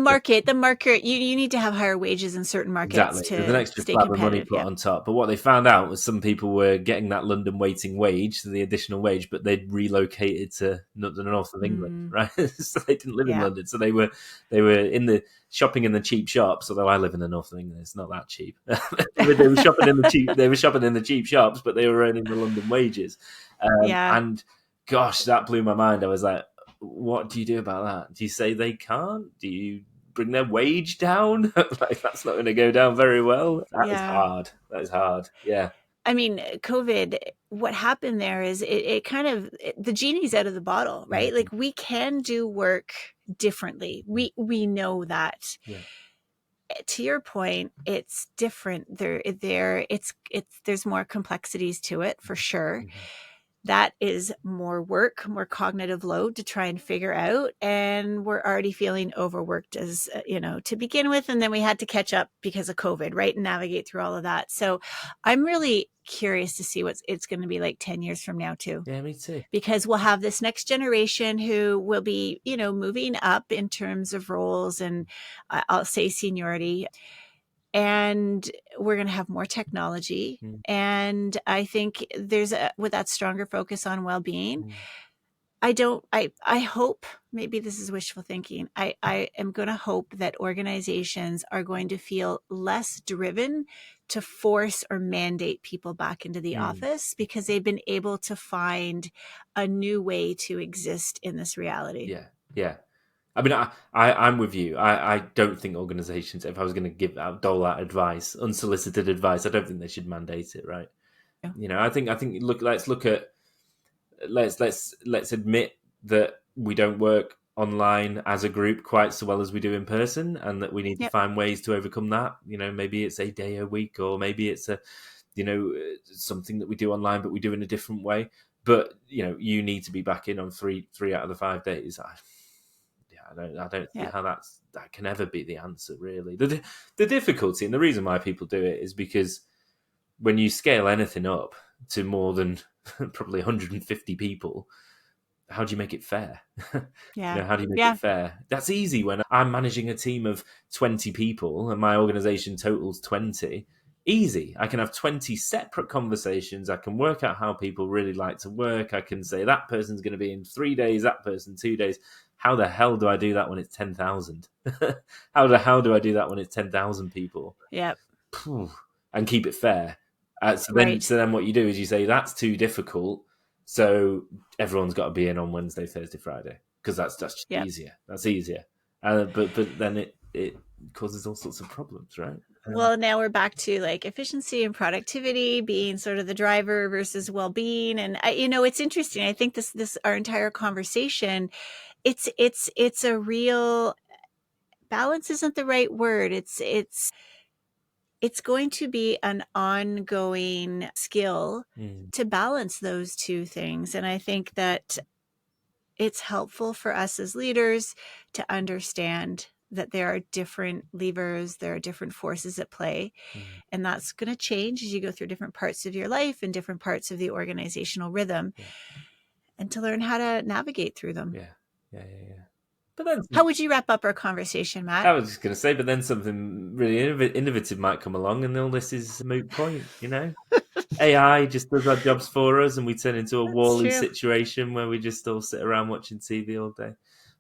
market, you need to have higher wages in certain markets Exactly. There's an to extra stay slab of money competitive. put Yeah. on top. But what they found out was some people were getting that London waiting wage, so the additional wage, but they'd relocated to the north of England, right? So they didn't live in Yeah. London. So they were in the shopping in the cheap shops, although I live in the north of England, it's not that cheap. They were shopping in the cheap shops, but they were earning the London wages. Yeah. And gosh, that blew my mind. I was like, what do you do about that? Do you say they can't? Do you bring their wage down? Like, that's not going to go down very well. That is Yeah. hard. That is hard. Yeah. I mean, COVID, what happened there is it kind of, the genie's out of the bottle, right? Mm-hmm. Like we can do work differently. We know that. Yeah. To your point, it's different. There's more complexities to it for sure. Mm-hmm. That is more work, more cognitive load to try and figure out. And we're already feeling overworked as, to begin with. And then we had to catch up because of COVID, right? And navigate through all of that. So I'm really curious to see what it's going to be like 10 years from now too. Yeah, me too. Because we'll have this next generation who will be, moving up in terms of roles and I'll say seniority. And we're going to have more technology. Mm-hmm. And I think with that stronger focus on well-being, Mm-hmm. I hope, maybe this is wishful thinking. I am going to hope that organizations are going to feel less driven to force or mandate people back into the office because they've been able to find a new way to exist in this reality. Yeah. Yeah. I mean, I'm with you. I don't think organizations, if I was going to dole out advice, unsolicited advice, I don't think they should mandate it, right? Yeah. I think let's look at let's admit that we don't work online as a group quite so well as we do in person, and that we need to Yep. find ways to overcome that. Maybe it's a day a week, or maybe it's something that we do online but we do in a different way. But you need to be back in on three out of the 5 days. I don't see Yep. how that can ever be the answer, really. The difficulty and the reason why people do it is because when you scale anything up to more than probably 150 people, how do you make it fair? Yeah. How do you make Yeah. it fair? That's easy when I'm managing a team of 20 people and my organization totals 20. Easy. I can have 20 separate conversations. I can work out how people really like to work. I can say that person's going to be in 3 days, that person 2 days. How the hell do I do that when it's 10,000? How do I do that when it's 10,000 people? Yep. And keep it fair. So Right. then what you do is you say that's too difficult, so everyone's got to be in on Wednesday, Thursday, Friday, because that's just Yep. easier. That's easier. But then it causes all sorts of problems, right? Well, now we're back to like efficiency and productivity being sort of the driver versus well-being. And it's interesting. I think this our entire conversation, it's a real balance isn't the right word. It's going to be an ongoing skill to balance those two things. And I think that it's helpful for us as leaders to understand that there are different levers, there are different forces at play. And that's going to change as you go through different parts of your life and different parts of the organizational rhythm, and to learn how to navigate through them. Yeah. But then, how would you wrap up our conversation, Matt? I was just going to say, but then something really innovative might come along, and all this is a moot point. AI just does our jobs for us, and we turn into a Wall-E situation where we just all sit around watching TV all day.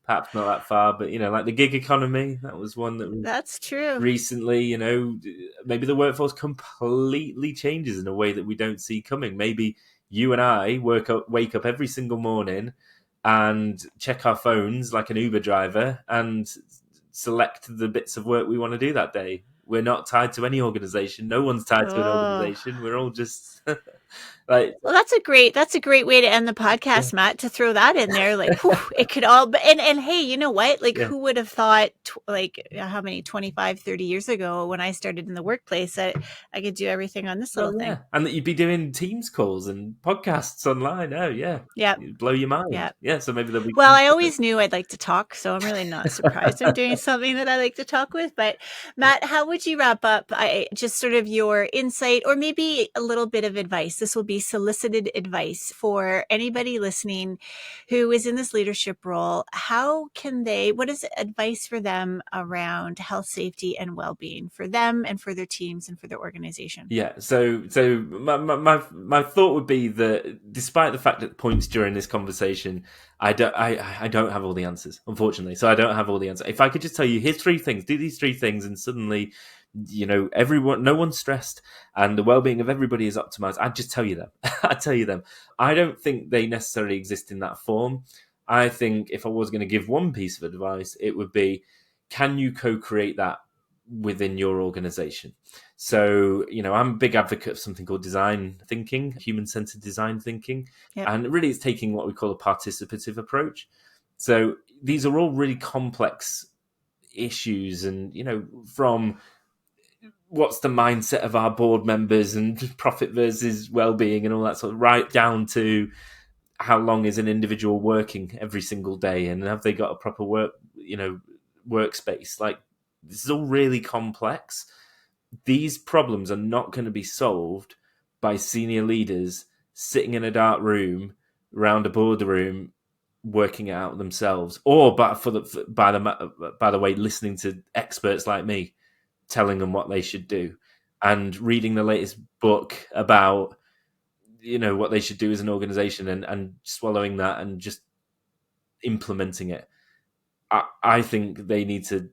Perhaps not that far, but like the gig economy, that was one that that's true. Recently, maybe the workforce completely changes in a way that we don't see coming. Maybe you and I wake up every single morning and check our phones like an Uber driver and select the bits of work we want to do that day. We're not tied to any organization. No one's tied to an organization. We're all just like. Well, that's a great way to end the podcast, Matt, to throw that in there. Like, whew, it could all, and hey, you know what? Like, who would have thought, how many, 25, 30 years ago when I started in the workplace, that I could do everything on this little thing. And that you'd be doing Teams calls and podcasts online. Oh, yeah. Yeah. It'd blow your mind. Yeah. So maybe there'll be. Well, I always knew I'd like to talk, so I'm really not surprised I'm doing something that I like to talk with. But Matt, how would you wrap up just sort of your insight, or maybe a little bit of advice? This will be solicited advice for anybody listening who is in this leadership role. What is advice for them around health, safety, and well-being for them and for their teams and for their organization? Yeah. So my thought would be that despite the fact that points during this conversation, I don't have all the answers, unfortunately. So I don't have all the answers. If I could just tell you, here's 3 things, do these 3 things, and suddenly, no one's stressed and the well-being of everybody is optimized, I'd just tell you them. I'd tell you them. I don't think they necessarily exist in that form. I think if I was going to give one piece of advice, it would be, can you co-create that within your organization? So, I'm a big advocate of something called design thinking, human-centered design thinking. Yep. And really it's taking what we call a participative approach. So these are all really complex issues, and, from what's the mindset of our board members and profit versus well-being and all that sort of, right down to how long is an individual working every single day, and have they got a proper workspace? Like, this is all really complex. These problems are not going to be solved by senior leaders sitting in a dark room around a boardroom working it out themselves, or by the way, listening to experts like me telling them what they should do and reading the latest book about what they should do as an organization, and swallowing that and just implementing it. I think they need to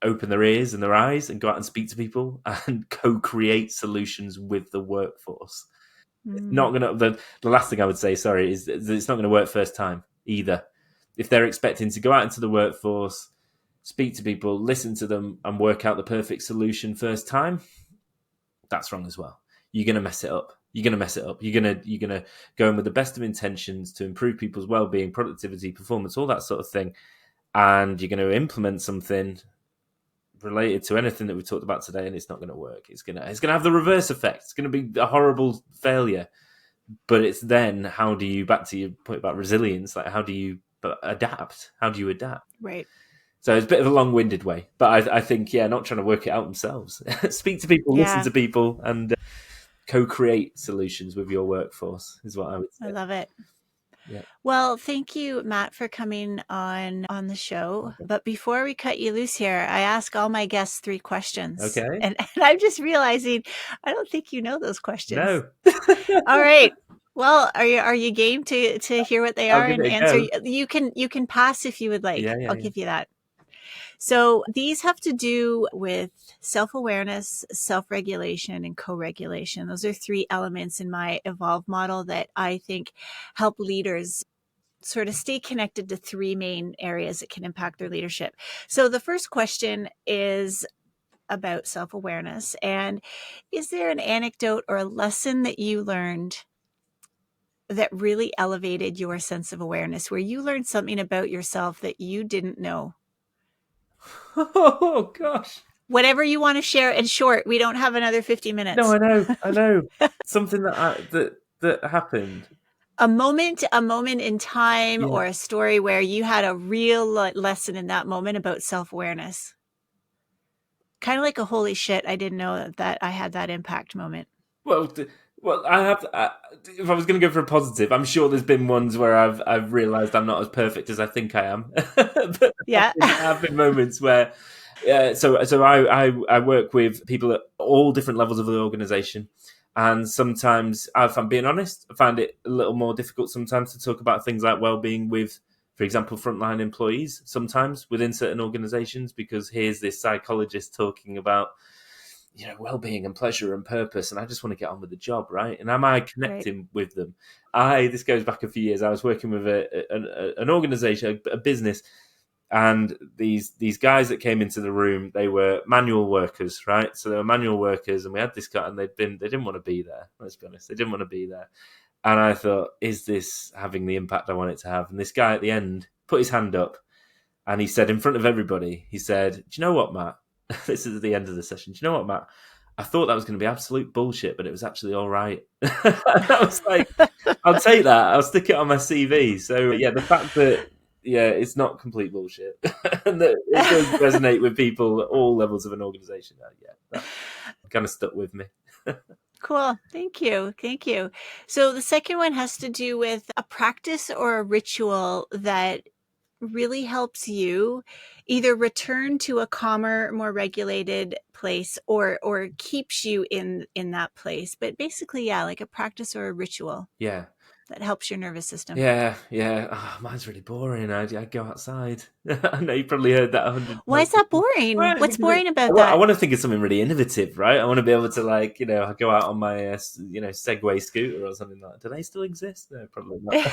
open their ears and their eyes and go out and speak to people and co-create solutions with the workforce. It's not going to, the last thing I would say, sorry, is it's not going to work first time either. if they're expecting to go out into the workforce, speak to people, listen to them, and work out the perfect solution first time, that's wrong as well. You're going to mess it up. You're going to go in with the best of intentions to improve people's well-being, productivity, performance, all that sort of thing, and you're going to implement something related to anything that we talked about today, and it's not going to work. It's going to have the reverse effect. It's going to be a horrible failure. But it's then, how do you, back to your point about resilience, like how do you adapt? How do you adapt? Right. So it's a bit of a long-winded way, but I think, not trying to work it out themselves. Speak to people, listen to people, and co-create solutions with your workforce is what I would say. I love it. Yeah. Well, thank you, Matt, for coming on the show. Okay. But before we cut you loose here, I ask all my guests 3 questions. Okay. And I'm just realizing I don't think you know those questions. No. All right. Well, are you game to hear what they are and answer? Go. You can pass if you would like. I'll give you that. So these have to do with self-awareness, self-regulation, and co-regulation. Those are 3 elements in my Evolve model that I think help leaders sort of stay connected to 3 main areas that can impact their leadership. So the first question is about self-awareness. And is there an anecdote or a lesson that you learned that really elevated your sense of awareness, where you learned something about yourself that you didn't know? Oh, gosh. Whatever you want to share. In short, we don't have another 50 minutes. No, I know. Something that happened. A moment in time, or a story where you had a real lesson in that moment about self-awareness. Kind of like a holy shit, I didn't know that I had that impact moment. Well, I have. If I was going to go for a positive, I'm sure there's been ones where I've realised I'm not as perfect as I think I am. But there have been moments where. So I work with people at all different levels of the organisation, and sometimes, if I'm being honest, I find it a little more difficult sometimes to talk about things like well-being with, for example, frontline employees. Sometimes within certain organisations, because here's this psychologist talking about, well-being and pleasure and purpose, and I just want to get on with the job, right? And am I connecting with them? This goes back a few years. I was working with an organisation, a business, and these guys that came into the room, they were manual workers, right? So they were manual workers, and we had this guy, and they didn't want to be there. Let's be honest, they didn't want to be there. And I thought, is this having the impact I want it to have? And this guy at the end put his hand up, and he said in front of everybody, he said, "Do you know what, Matt?" This is at the end of the session. "Do you know what, Matt? I thought that was going to be absolute bullshit, but it was actually all right." I was like, I'll take that. I'll stick it on my CV. So the fact that it's not complete bullshit, and that it does resonate with people at all levels of an organization. That kind of stuck with me. Cool. Thank you. So the second one has to do with a practice or a ritual that really helps you either return to a calmer, more regulated place, or keeps you in that place. But basically, like a practice or a ritual. Yeah. That helps your nervous system. Yeah. Oh, mine's really boring. I go outside. I know you probably heard that 100 times. Why is that boring? What's boring about that? I want to think of something really innovative, right? I want to be able to, go out on my, Segway scooter or something like that. Do they still exist? No, probably not.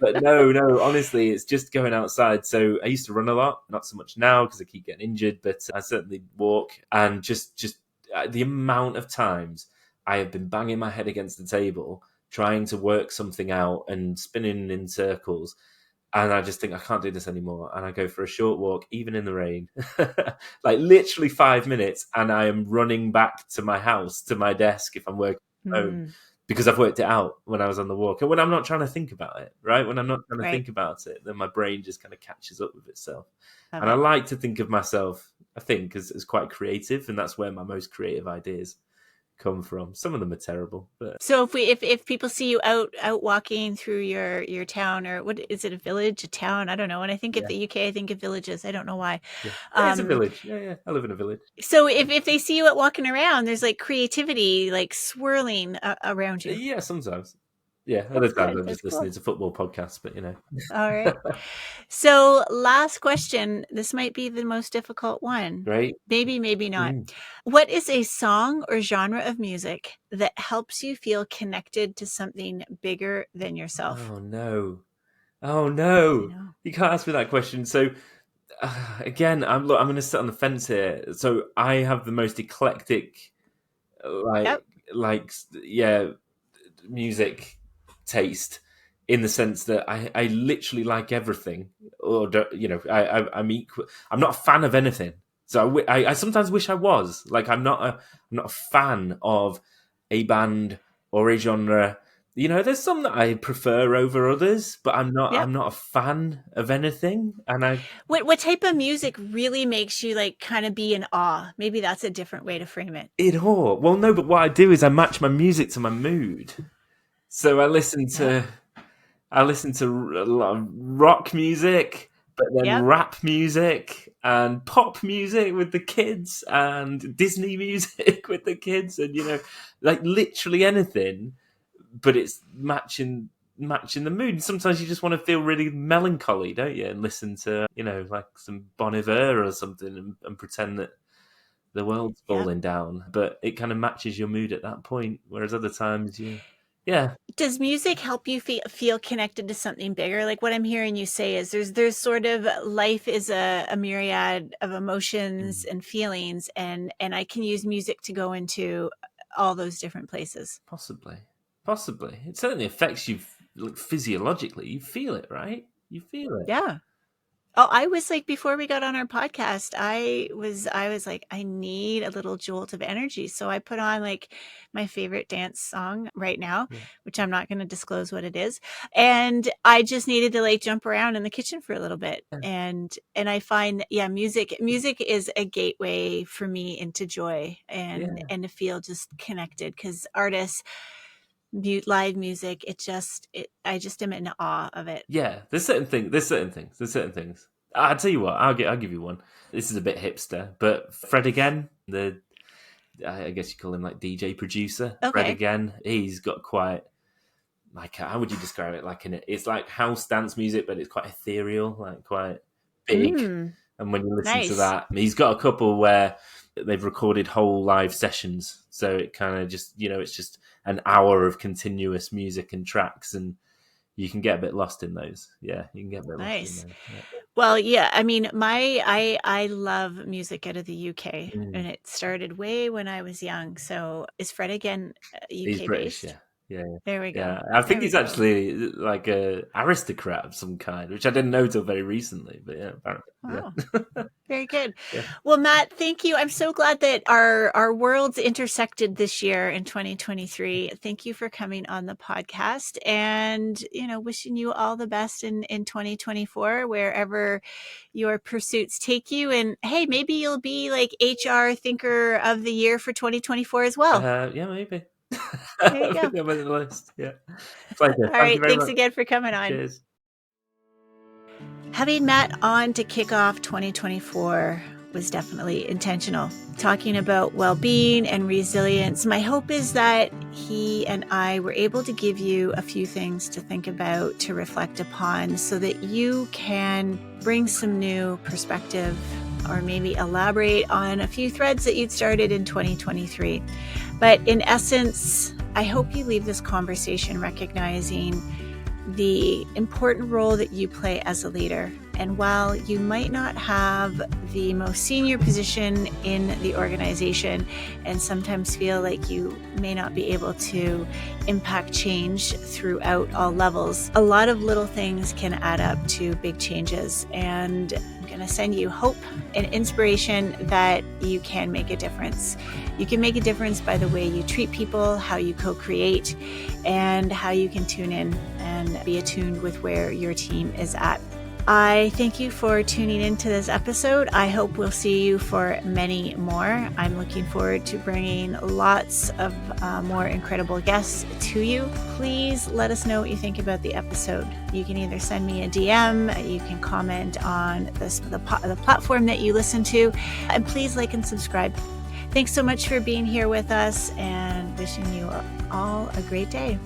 But no, honestly, it's just going outside. So I used to run a lot, not so much now because I keep getting injured, but I certainly walk. And just the amount of times I have been banging my head against the table trying to work something out and spinning in circles. And I just think, I can't do this anymore. And I go for a short walk, even in the rain, like literally 5 minutes. And I am running back to my house, to my desk, if I'm working from home, because I've worked it out when I was on the walk. And when I'm not trying to think about it, right? When I'm not trying to think about it, then my brain just kind of catches up with itself. And I like to think of myself, I think, as quite creative. And that's where my most creative ideas come from. Some of them are terrible, but so if people see you out walking through your town, or what is it, a village, a town, I don't know. When I think of the UK, I think of villages. I don't know why. It's a village. I live in a village. So if they see you out walking around, there's like creativity like swirling around you. Sometimes. Other times I'm just listening to football podcasts, but All right. So last question. This might be the most difficult one. Great. Maybe not. What is a song or genre of music that helps you feel connected to something bigger than yourself? Oh, no. Oh I no, know. you can't ask me that question. So again, I'm going to sit on the fence here. So I have the most eclectic, like Yep. like yeah, music taste, in the sense that I literally like everything, or I'm equal. I'm not a fan of anything. So I sometimes wish I was. Like I'm not a fan of a band or a genre. There's some that I prefer over others, but I'm Yep. not a fan of anything. And What type of music really makes you like kind of be in awe? Maybe that's a different way to frame it. well, no, but what I do is I match my music to my mood. So Yeah. I listen to a lot of rock music, but then Yep. rap music and pop music with the kids and Disney music with the kids, and like literally anything, but it's matching the mood. Sometimes you just want to feel really melancholy, don't you? And listen to like some Bon Iver or something, and pretend that the world's Yep. falling down. But it kind of matches your mood at that point. Whereas other times yeah. Does music help you feel connected to something bigger? Like what I'm hearing you say is there's sort of life is a myriad of emotions Mm. and feelings, and I can use music to go into all those different places. Possibly. It certainly affects you, like, physiologically. You feel it, right? You feel it. Yeah. Oh, I was like, before we got on our podcast, I was like, I need a little jolt of energy. So I put on like my favorite dance song right now, Yeah. which I'm not going to disclose what it is. And I just needed to like jump around in the kitchen for a little bit. Yeah. And I find, yeah, music is a gateway for me into joy and Yeah. to feel just connected, because artists, live music, I just am in awe of it. Yeah. There's certain things. I'll tell you what. I'll give you one. This is a bit hipster, but Fred again. I guess you call him like DJ producer. Fred Okay. again. He's got quite, like, how would you describe it? Like, it's like house dance music, but it's quite ethereal, like quite big. Mm, And when you listen to nice. that, he's got a couple where they've recorded whole live sessions, so it kind of just it's just an hour of continuous music and tracks, and you can get a bit lost in those. Yeah, you can get a bit lost in Nice. those. Yeah. Well, yeah, I mean, I love music out of the UK, Mm. and it started way when I was young. So is Fred again He's UK British, based? yeah. Yeah, There we go. yeah. I There think we he's go. actually like a aristocrat of some kind, which I didn't know till very recently. But yeah, apparently, Wow. yeah. Very good. Yeah. Well, Matt, thank you. I'm so glad that our worlds intersected this year in 2023. Thank you for coming on the podcast, and wishing you all the best in 2024, wherever your pursuits take you. And hey, maybe you'll be like HR Thinker of the Year for 2024 as well. Yeah, maybe. There you I'll go. put them on the list. Yeah. Pleasure. All Thank you right. very Thanks much. again for coming on. Cheers. Having Matt on to kick off 2024 was definitely intentional. Talking about well-being and resilience, my hope is that he and I were able to give you a few things to think about, to reflect upon, so that you can bring some new perspective, or maybe elaborate on a few threads that you'd started in 2023. But in essence, I hope you leave this conversation recognizing the important role that you play as a leader. And while you might not have the most senior position in the organization, and sometimes feel like you may not be able to impact change throughout all levels, a lot of little things can add up to big changes. And I'm going to send you hope and inspiration that you can make a difference. You can make a difference by the way you treat people, how you co-create, and how you can tune in and be attuned with where your team is at. I thank you for tuning into this episode. I hope we'll see you for many more. I'm looking forward to bringing lots of more incredible guests to you. Please let us know what you think about the episode. You can either send me a DM, you can comment on the platform that you listen to, and please like and subscribe. Thanks so much for being here with us, and wishing you all a great day.